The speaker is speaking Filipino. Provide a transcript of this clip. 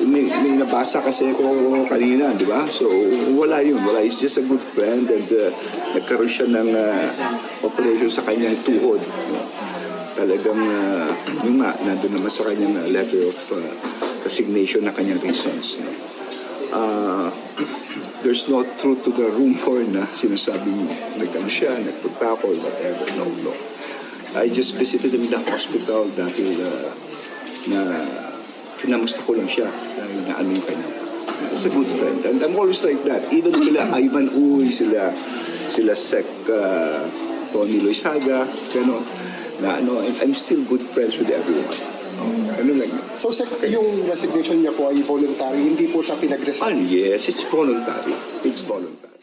may nabasa kasi ako kanina, di ba? So, wala yun. Wala. He's just a good friend and nagkaroon siya ng operation sa kanyang tuhod. Talagang, yun nga, nandun naman sa kanyang letter of resignation na kanyang reasons. There's no truth to the rumor na sinasabing nagkano siya, nagpagpakol, whatever. No. I just visited him in the hospital dahil na pinamusta ko lang siya dahil naano yung kanya. It's a good friend. And I'm always like that. Even sila Ivan Uy, sila Sec, Tony Loizaga, gano'n. Na ano, I'm still good friends with everyone. Ano lang. So, Sec, yung resignation niya po ay voluntary, hindi po siya pinag-resign? Yes, it's voluntary. It's voluntary.